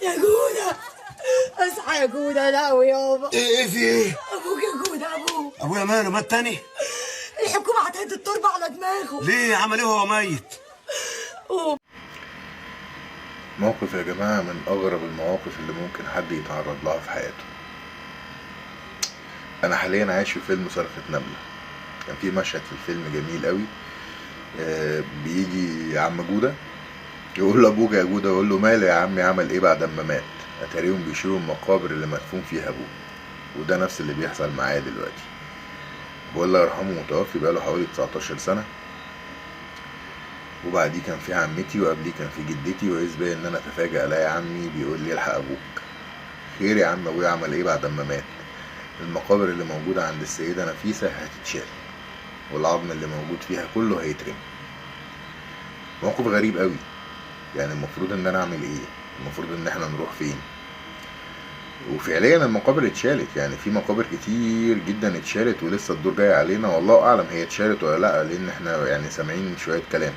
يا جودة اصحى يا جودة. لا يابا. ايه في ايه؟ ابوك يا جودة، ابوك. ابويا ماله؟ مات تاني؟ الحكومة هتهد التربة على دماغه. ليه؟ عمل ايه وهو ميت؟ موقف يا جماعة من أغرب المواقف اللي ممكن حد يتعرض لها في حياته. أنا حاليا عايش في فيلم صرخة نملة. كان في مشهد في الفيلم جميل قوي. بيجي عم جودة يقول له أبوك يا جودة، يقول له ماله يا عمي، عمل إيه بعد ما مات؟ أتاريهم بيشيلوا المقابر اللي مدفون فيها أبوه. وده نفس اللي بيحصل معايا دلوقتي. أبويا الله يرحمه متوفي بقاله حوالي 19 سنة، وبعديه كان في عمتي، وقبليه كان في جدتي، وإذ بيا إن أنا أتفاجأ ألاقي عمي بيقول لي الحق أبوك. خير يا عم، أبويا عمل إيه بعد ما مات؟ المقابر اللي موجودة عند السيدة نفيسة هتتشال، والعظم اللي موجود فيها كله هيترمي. موقف غريب قوي. يعني المفروض ان انا اعمل ايه؟ المفروض ان احنا نروح فين؟ وفعليا المقابر اتشالت. يعني في مقابر كتير جدا اتشالت ولسه الدور جاي علينا، والله اعلم هي اتشالت ولا لا، لان احنا يعني سامعين شوية كلام.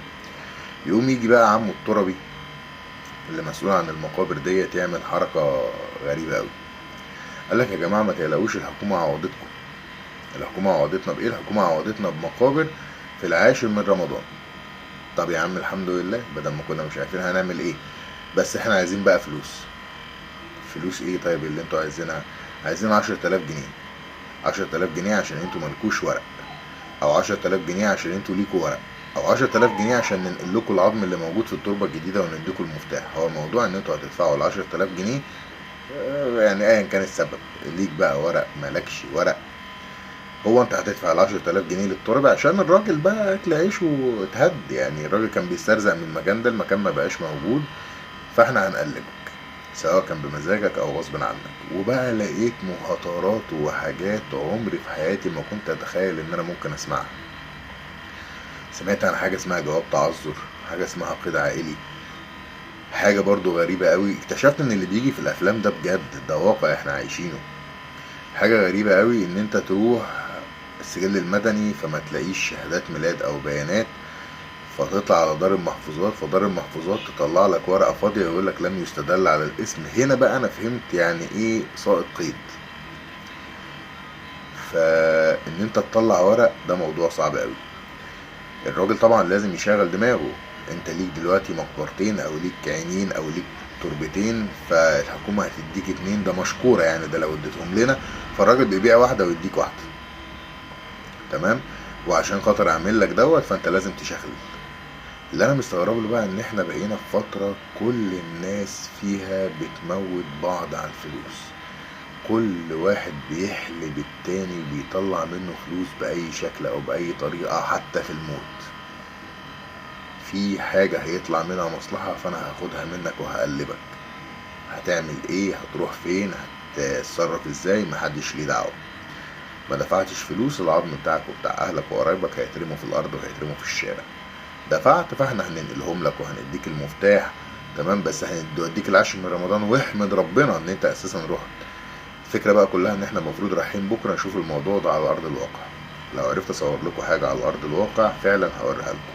يقوم يجي بقى عمو التربي اللي مسؤول عن المقابر ديت يعمل حركة غريبة قوي. قال لك يا جماعة ما تقلقوش، الحكومة عوضتكم. الحكومة عوضتنا بإيه؟ الحكومة عوضتنا بمقابر في العاشر من رمضان. طب يا عم الحمد لله، بدل ما كنا مش عارفين هنعمل ايه. بس احنا عايزين بقى فلوس. فلوس ايه طيب اللي انتوا عايزينها؟ عايزين 10,000 جنيه. 10,000 جنيه عشان انتوا مالكوش ورق، او 10,000 جنيه عشان انتوا ليكوا ورق، او 10,000 جنيه عشان ننقل لكم العظم اللي موجود في التربة الجديدة ونديكوا المفتاح. هو الموضوع ان انتوا هتدفعوا ال 10,000 جنيه، يعني ايا كان السبب، ليك بقى ورق مالكش ورق. هو انت هتدفع ال 10,000 جنيه للتربة عشان الراجل بقى اكل عيشه اتهد. يعني الراجل كان بيسترزق من المكان ده، المكان ما بقاش موجود، فاحنا هنقلبك سواء كان بمزاجك او غصب عنك. وبقى لقيت مهاترات وحاجات عمري في حياتي ما كنت اتخيل ان انا ممكن اسمعها. سمعت عن حاجة اسمها جواب تعذر، حاجة اسمها قيد عائلي، حاجة برضو غريبة قوي. اكتشفت ان اللي بيجي في الافلام ده بجد، ده واقع احنا عايشينه. حاجة غريبة قوي ان انت تروح السجل المدني فما تلاقيش شهادات ميلاد او بيانات، فتطلع على دار المحفوظات، فدار المحفوظات تطلع لك ورقة فاضية يقول لك لم يستدل على الاسم. هنا بقى انا فهمت يعني ايه سائق قيد. فان انت تطلع ورق ده موضوع صعب قوي. الراجل طبعا لازم يشغل دماغه. انت ليك دلوقتي مقبرتين او ليك عينين او ليك تربتين، فالحكومة هتديك 2، ده مشكورة يعني، ده لو اديتهم لنا فالراجل بيبيع واحدة ويديك واحدة، تمام؟ وعشان خاطر اعمل لك دوت فانت لازم تشغل. اللي انا مستغرب له بقى ان احنا بقينا في فترة كل الناس فيها بتموت بعض على الفلوس. كل واحد بيحلب التاني وبيطلع منه فلوس بأي شكل او بأي طريقة، حتى في الموت. في حاجة هيطلع منها مصلحة فانا هاخدها منك وهقلبك. هتعمل ايه؟ هتروح فين؟ هتتصرف ازاي؟ محدش ليه دعوة. ما دفعتش فلوس، العظم بتاعك وبتاع اهلك وقرايبك هيترموا في الارض وهيترموا في الشارع. دفعت فاحنا هننقلهم لك وهنديك المفتاح، تمام؟ بس هنديك العاشر من رمضان، واحمد ربنا ان انت اساسا رحت. الفكرة بقى كلها ان احنا المفروض رايحين بكرة نشوف الموضوع ده على ارض الواقع. لو عرفت اصور لكم حاجة على ارض الواقع فعلا هوريها لكم،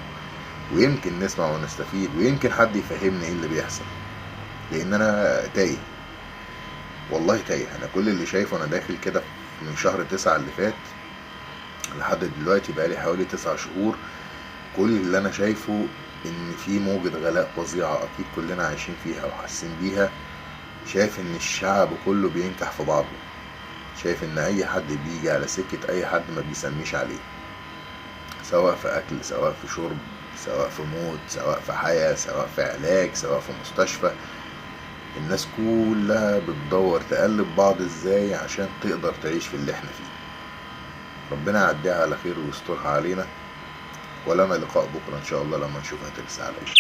ويمكن نسمع ونستفيد، ويمكن حد يفهمني ايه اللي بيحصل. لان انا تايه، والله تايه. انا كل اللي شايفه انا داخل كده من شهر 9 اللي فات لحد دلوقتي بقالي حوالي 9 شهور. كل اللي انا شايفه ان في موجة غلاء فظيعة اكيد كلنا عايشين فيها وحاسين بيها. شايف ان الشعب كله بينكح في بعضه. شايف ان اي حد بيجي على سكة اي حد ما بيسميش عليه، سواء في اكل، سواء في شرب، سواء في موت، سواء في حياة، سواء في علاج، سواء في مستشفى. الناس كلها بتدور تقلب بعض ازاي عشان تقدر تعيش في اللي احنا فيه. ربنا يعديها على خير ويسترها علينا، ولنا لقاء بكرة ان شاء الله لما نشوفها ترسى علينا.